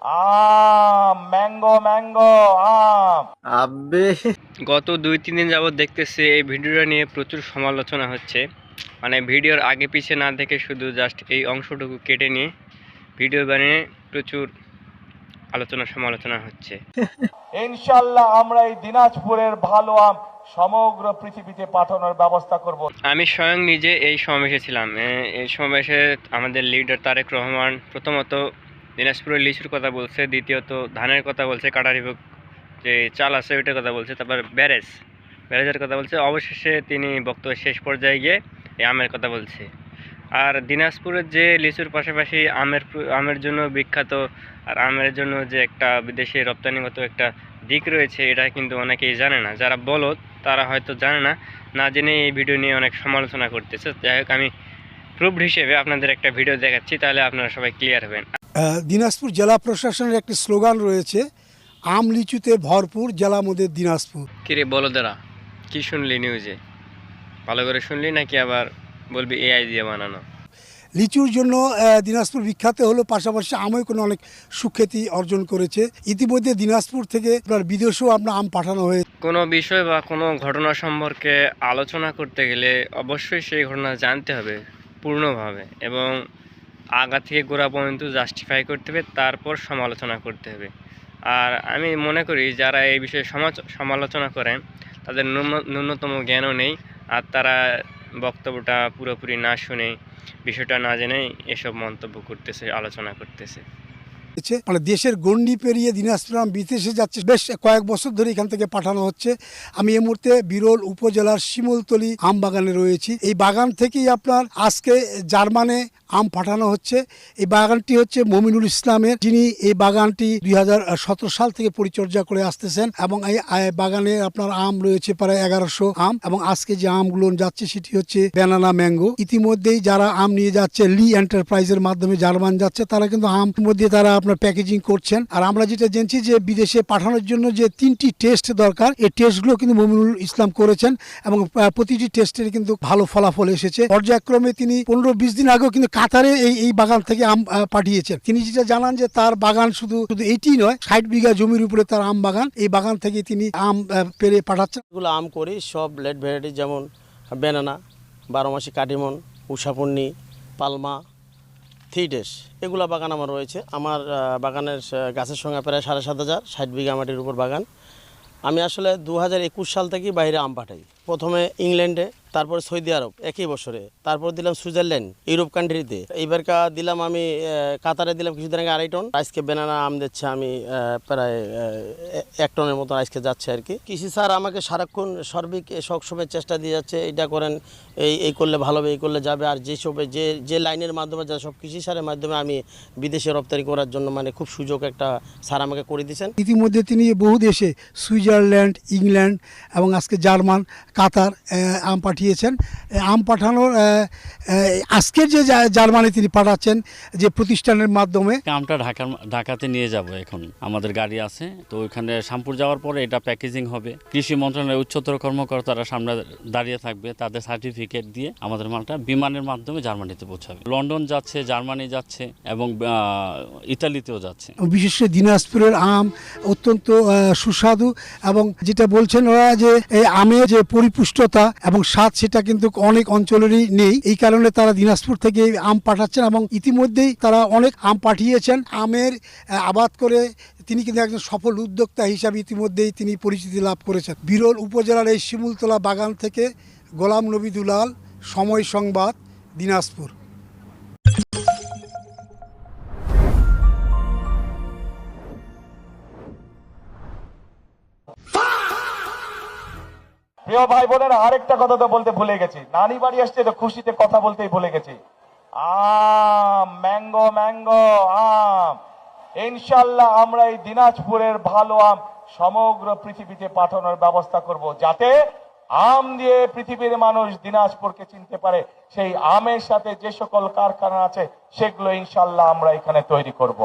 আম, mango mango আম। আবে গত 2-3 দিন যাবৎ দেখতেছি এই ভিডিওটা নিয়ে প্রচুর সমালোচনা হচ্ছে। মানে ভিডিওর আগে পিছে না দেখে শুধু জাস্ট এই অংশটুকু কেটে নিয়ে ভিডিও বানিয়ে প্রচুর আলোচনা সমালোচনা হচ্ছে। ইনশাল্লাহ আমরা এই দিনাজপুরের ভালো আম সমগ্র পৃথিবীতে পাঠানোর ব্যবস্থা করব। আমি স্বয়ং নিজে এই সমাবেশে ছিলাম। এই সমাবেশে আমাদের লিডার তারেক রহমান প্রথমত দিনাজপুরের লিচুর কথা বলছে, দ্বিতীয়ত ধানের কথা বলছে, কাটারিভোগ যে চাল আছে ওইটার কথা বলছে, তারপর ব্যারেজের কথা বলছে। অবশেষে তিনি বক্তব্যের শেষ পর্যায়ে গিয়ে এই আমের কথা বলছে। আর দিনাজপুরের যে লিচুর পাশাপাশি আমের জন্য বিখ্যাত, আর আমের জন্য যে একটা বিদেশে রপ্তানিগত একটা দিক রয়েছে, এটা কিন্তু অনেকেই জানে না। যারা বলদ তারা হয়তো জানে না, না জেনে এই ভিডিও নিয়ে অনেক সমালোচনা করতেছে। যাই হোক, আমি প্রুফ হিসেবে আপনাদের একটা ভিডিও দেখাচ্ছি, তাহলে আপনারা সবাই ক্লিয়ার হবেন। দিনাজপুর জেলা প্রশাসনের একটি স্লোগান রয়েছে, আম লিচুতে ভরপুর জেলা মোদের দিনাজপুর। কিরে বলদেরা, কি শুনলি নিউজে? ভালো করে শুনলি নাকি আবার বলবি এআই দিয়ে বানানো? লিচুর জন্য দিনাজপুর বিখ্যাত হলো, পাশাপাশি আমও কোনো অনেক সুখ্যাতি অর্জন করেছে। ইতিমধ্যে দিনাজপুর থেকে আপনার বিদেশেও আপনার আম পাঠানো হয়েছে। কোনো বিষয় বা কোনো ঘটনা সম্পর্কে আলোচনা করতে গেলে অবশ্যই সেই ঘটনা জানতে হবে পূর্ণভাবে, এবং আগা থেকে গোড়া পর্যন্ত জাস্টিফাই করতে হবে, তারপর সমালোচনা করতে হবে। আর আমি মনে করি যারা এই বিষয়ে সমালোচনা করেন তাদের ন্যূনতম জ্ঞানও নেই, আর তারা বক্তব্যটা পুরোপুরি না শুনে, বিষয়টা না জেনেই এসব মন্তব্য করতেছে, আলোচনা করতেছে। মানে দেশের গণ্ডি পেরিয়ে দিনাজপুর আম বিদেশে যাচ্ছে, বেশ কয়েক বছর ধরে এখান থেকে পাঠানো হচ্ছে। আমি এই মুহূর্তে বিরল উপজেলার শিমুলতলি আম বাগানে রয়েছি। এই বাগান থেকেই আপনার আজকে জার্মানে আম পাঠানো হচ্ছে। এই বাগানটি হচ্ছে মমিনুল ইসলামের, যিনি এই বাগানটি 2017 সাল থেকে পরিচর্যা করে আসতেছেন, এবং এই বাগানে আপনার আম রয়েছে প্রায় 1100 আম, এবং আজকে যে আমগুলো যাচ্ছে সেটি হচ্ছে ব্যানানা ম্যাঙ্গো। ইতিমধ্যেই যারা আম নিয়ে যাচ্ছে লি এন্টারপ্রাইজের মাধ্যমে জার্মান যাচ্ছে, তারা কিন্তু আম মধ্যে তারা আপনার প্যাকেজিং করছেন। আর আমরা যেটা জানছি যে বিদেশে পাঠানোর জন্য যে 3টি টেস্ট দরকার, এই টেস্টগুলো কিন্তু মমিনুল ইসলাম করেছেন, এবং প্রতিটি টেস্টের কিন্তু ভালো ফলাফল এসেছে। পর্যায়ক্রমে তিনি 15-20 দিন আগেও কিন্তু কাতারে এই বাগান থেকে আম পাঠিয়েছেন। তিনি যেটা জানান যে তার বাগান শুধু এইটি নয়, 60 বিঘা জমির উপরে তার আম বাগান। এই বাগান থেকে তিনি আম পেরে পাঠাচ্ছেন। এগুলো আম করি সব লেট ভ্যারাইটি, যেমন ব্যানানা, 12 মাসি কাটিমন, উষাপন্নি, পালমা, থিটেস, এগুলো বাগান আমার রয়েছে। আমার বাগানের গাছের সংখ্যা প্রায় 7,500, 60 বিঘা মাটির উপর বাগান। আমি আসলে 2021 সাল থেকেই বাইরে আম পাঠাই। প্রথমে ইংল্যান্ডে, তারপর সৌদি আরব একই বছরে, তারপর দিলাম সুইজারল্যান্ড, ইউরোপ কান্ট্রিতে। এইবারকা দিলাম আমি কাতারে, দিলাম কিছুদিন আগে 2.5 টন। আজকে ব্যানানা আম দিচ্ছে আমি প্রায় 1 টনের মতো আজকে যাচ্ছে আর কি। কৃষি স্যার আমাকে সারাক্ষণ সার্বিক সবসময় চেষ্টা দিয়ে যাচ্ছে, এইটা করেন, এই করলে ভালো হবে, এই করলে যাবে। আর যে লাইনের মাধ্যমে যা সব কৃষি সারের মাধ্যমে আমি বিদেশে রপ্তানি করার জন্য মানে খুব সুযোগ একটা স্যার আমাকে করে দিয়েছেন। ইতিমধ্যে তিনি বহু দেশে, সুইজারল্যান্ড, ইংল্যান্ড এবং আজকে জার্মান, কাতার আম পাঠিয়েছেন। আম পাঠানোর আজকের যে জার্মানি তিনি পাঠাচ্ছেন যে প্রতিষ্ঠানের মাধ্যমে, আমটা ঢাকাতে নিয়ে যাব। এখন আমাদের গাড়ি আছে, তো ওইখানে শ্যামপুর যাওয়ার পরে এটা প্যাকেজিং হবে। কৃষি মন্ত্রণালয়ের উচ্চতর কর্মকর্তারা সামনে দাঁড়িয়ে থাকবে, তাদের সার্টিফিকেট দিয়ে আমাদের মালটা বিমানের মাধ্যমে জার্মানিতে পৌঁছাবে। লন্ডন যাচ্ছে, জার্মানি যাচ্ছে, এবং ইতালিতেও যাচ্ছে। বিশেষ করে দিনাজপুরের আম অত্যন্ত সুস্বাদু, এবং যেটা বলছেন ওরা যে এই আমের যে পরিপুষ্টতা এবং স্বাদ, সেটা কিন্তু অনেক অঞ্চলেরই নেই। এই কারণে তারা দিনাজপুর থেকে আম পাঠাচ্ছেন, এবং ইতিমধ্যেই তারা অনেক আম পাঠিয়েছেন। আমের আবাদ করে তিনি কিন্তু একজন সফল উদ্যোক্তা হিসাবে ইতিমধ্যেই তিনি পরিচিতি লাভ করেছেন। বিরল উপজেলার এই শিমুলতলা বাগান থেকে গোলাম নবী দুলাল, সময় সংবাদ, দিনাজপুর। প্রিয় ভাই বোনেরা, আরেকটা কথা তো বলতে ভুলে গেছি। নানি বাড়ি আসছে তো খুশিতে কথা বলতেই ভুলে গেছি। আম, ম্যাঙ্গো ম্যাঙ্গো আম। ইনশাল্লাহ আমরা এই দিনাজপুরের ভালো আম সমগ্র পৃথিবীতে পাঠানোর ব্যবস্থা করব, যাতে আম দিয়ে পৃথিবীর মানুষ দিনাজপুরকে চিনতে পারে। সেই আমের সাথে যে সকল কারখানা আছে সেগুলো ইনশাল্লাহ আমরা এখানে তৈরি করব।